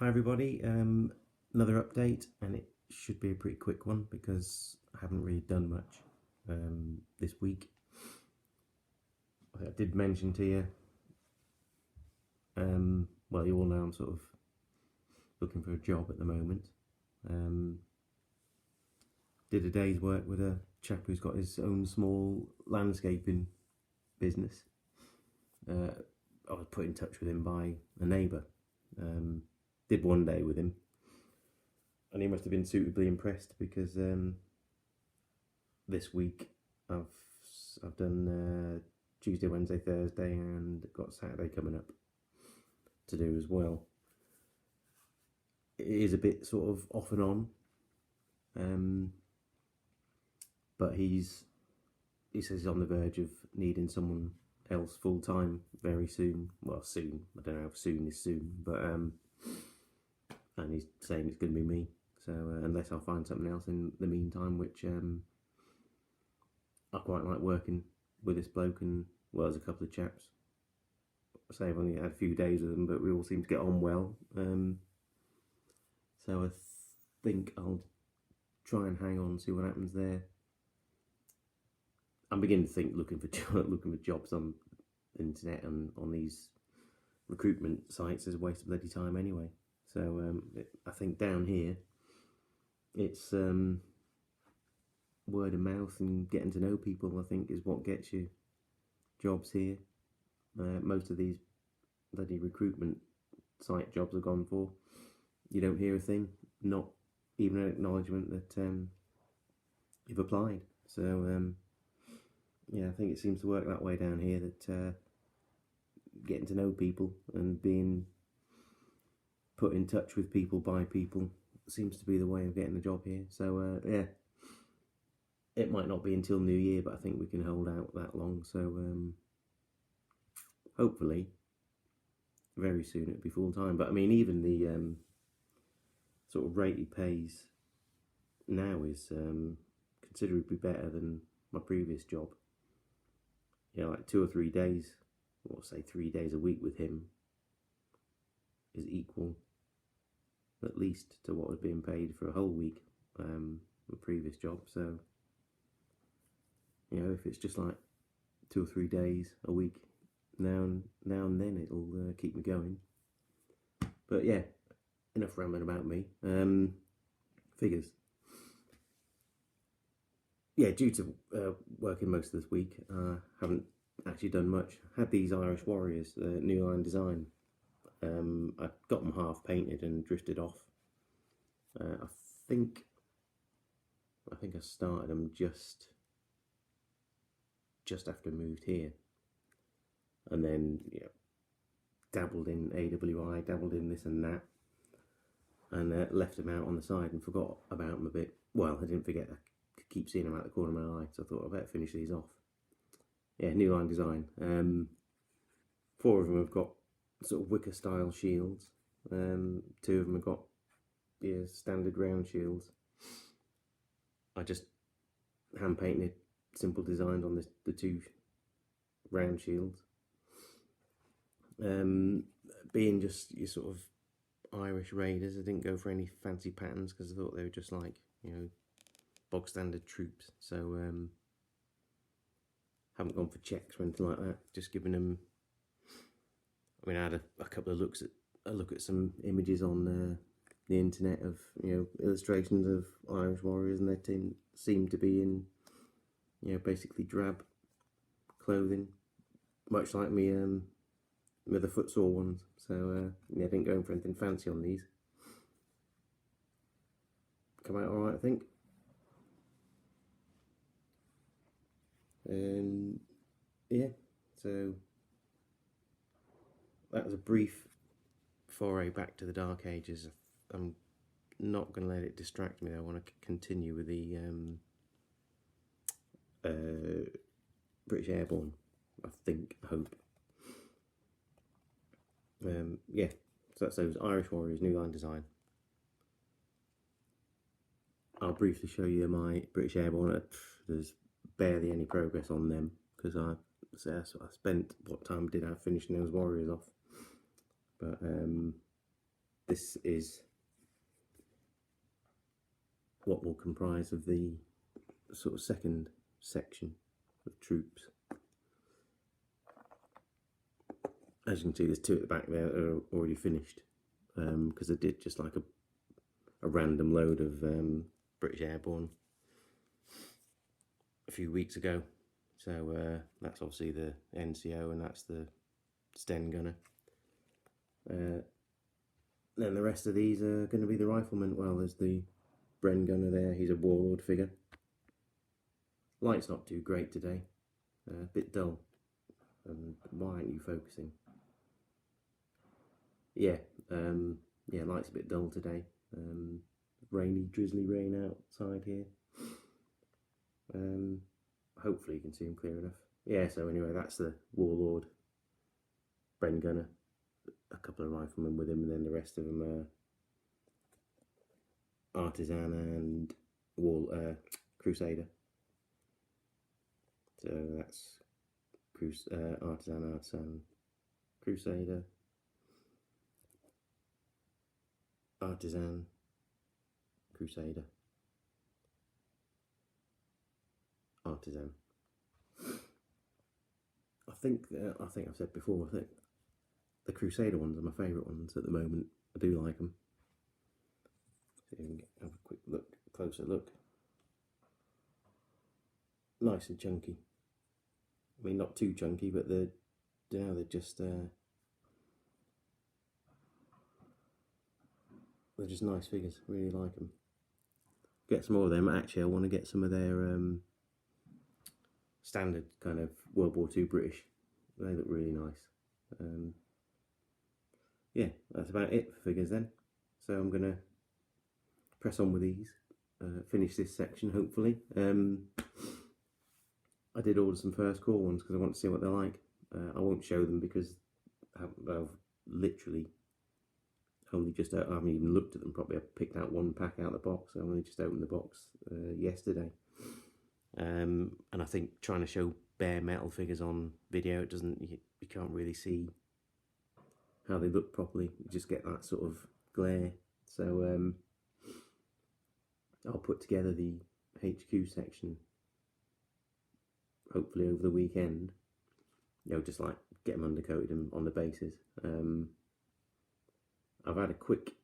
Hi everybody, another update, and it should be a pretty quick one because I haven't really done much this week. I did mention to you, well, you all know I'm sort of looking for a job at the moment. Did a day's work with a chap who's got his own small landscaping business. I was put in touch with him by a neighbour. Did one day with him, and he must have been suitably impressed because this week I've done Tuesday, Wednesday, Thursday, and got Saturday coming up to do as well. It is a bit sort of off and on, but he says he's on the verge of needing someone else full time very soon. Well, soon. I don't know how soon is soon, but and he's saying it's going to be me. So unless I find something else in the meantime, which I quite like working with this bloke, and well, there's a couple of chaps. I say I've only had a few days with them, but we all seem to get on well. So I think I'll try and hang on, see what happens there. I'm beginning to think looking for jobs on the internet and on these recruitment sites is a waste of bloody time anyway. So I think down here it's word of mouth and getting to know people, I think, is what gets you jobs here. Most of these bloody recruitment site jobs I've gone for, you don't hear a thing, not even an acknowledgement that you've applied. So yeah, I think it seems to work that way down here, that getting to know people and being put in touch with people by people seems to be the way of getting a job here. So yeah, it might not be until New Year, but I think we can hold out that long. So hopefully very soon it'll be full time. But I mean, even the sort of rate he pays now is considerably better than my previous job. You know, like 2 or 3 days, or say 3 days a week with him is equal at least to what was being paid for a whole week the previous job. So you know, if it's just like 2 or 3 days a week now and then, it'll keep me going. But yeah, enough rambling about me. Figures. Yeah, due to working most of this week, haven't actually done much. Had these Irish Warriors, New Line design. I got them half painted and drifted off. I think I started them just after I moved here, and then dabbled in AWI, dabbled in this and that, and left them out on the side and forgot about them a bit. Well, I didn't forget. I could keep seeing them out the corner of my eye, so I thought I better finish these off. Yeah, New Line design. 4 of them have got sort of wicker style shields. 2 of them have got standard round shields. I just hand painted simple designs on the 2 round shields. Being just your sort of Irish Raiders, I didn't go for any fancy patterns because I thought they were just like, bog standard troops. So haven't gone for checks or anything like that. Just giving them. I mean, I had a couple of look at some images on the internet of illustrations of Irish Warriors, and they seem to be in basically drab clothing, much like me with the footsore ones. So yeah, I didn't go in for anything fancy on these. Come out alright, I think. Yeah, so that was a brief foray back to the Dark Ages. I'm not going to let it distract me. I want to continue with the British Airborne, I hope. Yeah, so that's those Irish Warriors, New Line design. I'll briefly show you my British Airborne. There's barely any progress on them because I spent what time did I finishing those Warriors off. But this is what will comprise of the sort of second section of troops. As you can see, there's 2 at the back there that are already finished, because I did just like a random load of British Airborne a few weeks ago. So that's obviously the NCO, and that's the Sten gunner. Then the rest of these are going to be the riflemen. Well, there's the Bren gunner there, he's a warlord figure. Light's not too great today, a bit dull. Why aren't you focusing? Yeah, yeah, light's a bit dull today. Rainy, drizzly rain outside here. Hopefully you can see him clear enough. Yeah, so anyway, that's the warlord Bren gunner. A couple of riflemen with him, and then the rest of them are artisan and crusader. So that's artisan, crusader, artisan, crusader, artisan. I think I've said before, I think the crusader ones are my favourite ones at the moment. I do like them. See if we can have a quick look, closer look. Nice and chunky. I mean, not too chunky, but they're just nice figures. Really like them. Get some more of them. Actually, I want to get some of their standard kind of World War II British. They look really nice. Yeah, that's about it for figures then. So I'm going to press on with these, finish this section hopefully. I did order some first call ones because I want to see what they're like. I won't show them because I've literally only just, I haven't even looked at them properly. I picked out one pack out of the box. I only just opened the box yesterday. And I think trying to show bare metal figures on video, you can't really see how they look properly. You just get that sort of glare. So I'll put together the HQ section hopefully over the weekend. You know, just like get them undercoated and on the bases. I've had a quick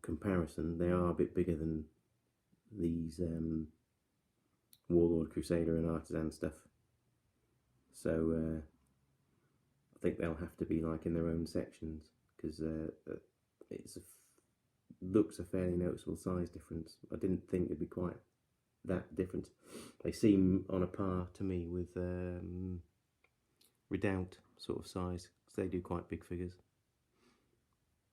comparison. They are a bit bigger than these Warlord, Crusader and Artisan stuff. So I think they'll have to be like in their own sections, because looks a fairly noticeable size difference. I didn't think it'd be quite that different. They seem on a par to me with Redoubt sort of size, because they do quite big figures.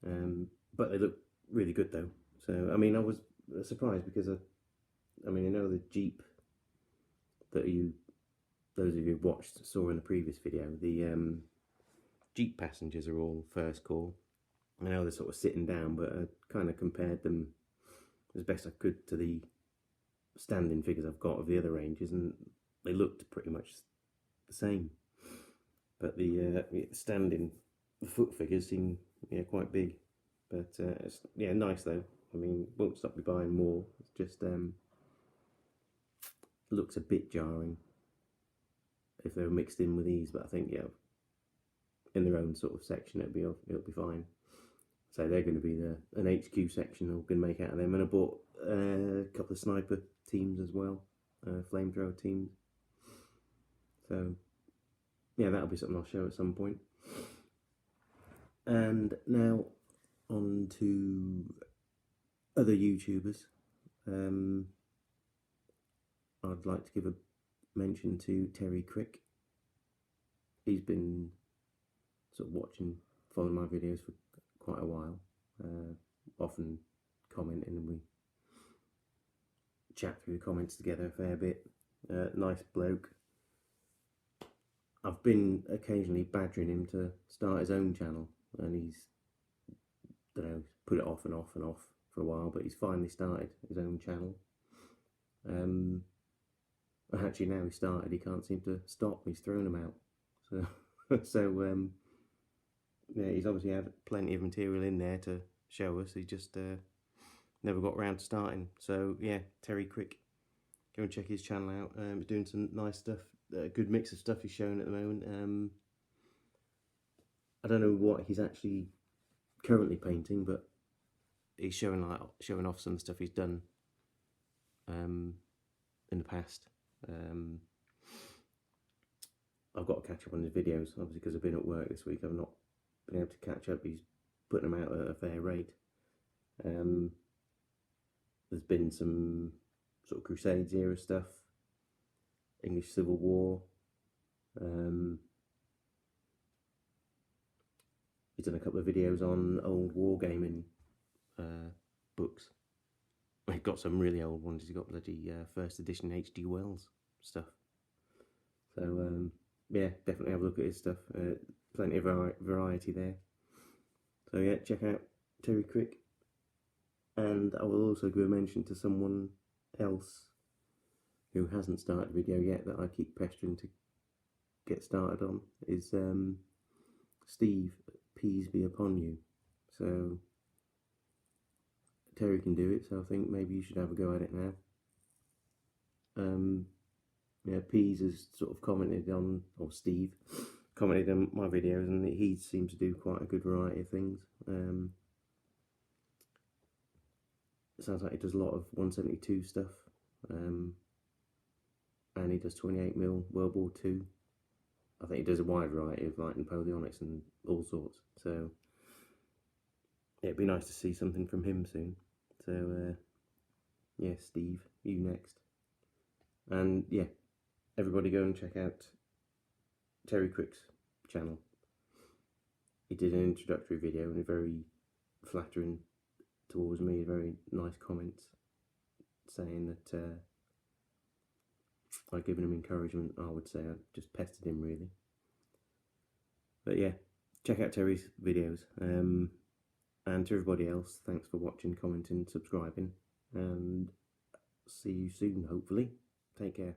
But they look really good though. So I mean, I was surprised because I mean, I know the Jeep that those of you who watched saw in the previous video, the Jeep passengers are all first call. I know they're sort of sitting down, but I kind of compared them as best I could to the standing figures I've got of the other ranges, and they looked pretty much the same. But the standing foot figures seem quite big. But it's nice though. I mean, won't stop me buying more. It's just looks a bit jarring if they were mixed in with these, but I think in their own sort of section it'll be fine. So they're going to be an HQ section I'm going to make out of them. And I bought a couple of sniper teams as well, flamethrower teams. So yeah, that'll be something I'll show at some point. And now on to other YouTubers. I'd like to give a mention to Terry Crick. He's been sort of following my videos for quite a while, often commenting, and we chat through the comments together a fair bit. Nice bloke. I've been occasionally badgering him to start his own channel, and he's, put it off and off and off for a while, but he's finally started his own channel. Actually, now he started, he can't seem to stop. He's thrown them out. So, yeah, he's obviously had plenty of material in there to show us. He just never got around to starting. So yeah, Terry Crick, go and check his channel out. He's doing some nice stuff, good mix of stuff he's showing at the moment. I don't know what he's actually currently painting, but he's showing off some stuff he's done in the past. I've got to catch up on his videos, obviously, because I've been at work this week. I've not been able to catch up. He's putting them out at a fair rate. There's been some sort of Crusades era stuff, English Civil War. He's done a couple of videos on old wargaming books. He's got some really old ones. He's got bloody first edition H.G. Wells stuff. So yeah, definitely have a look at his stuff. Plenty of variety there. So yeah, check out Terry Crick. And I will also give a mention to someone else who hasn't started a video yet that I keep pestering to get started on, is Steve, Peace Be Upon You. So Terry can do it, so I think maybe you should have a go at it now. Yeah, Pease has sort of commented on, or Steve commented on my videos, and he seems to do quite a good variety of things. It sounds like he does a lot of 172 stuff, and he does 28mm World War II. I think he does a wide variety of like Napoleonics and all sorts. So yeah, it'd be nice to see something from him soon. So yeah, Steve, you next. And yeah, everybody go and check out Terry Crick's channel. He did an introductory video and very flattering towards me, very nice comments saying that I'd given him encouragement. I would say I just pestered him really. But yeah, check out Terry's videos. And to everybody else, thanks for watching, commenting, subscribing, and see you soon, hopefully. Take care.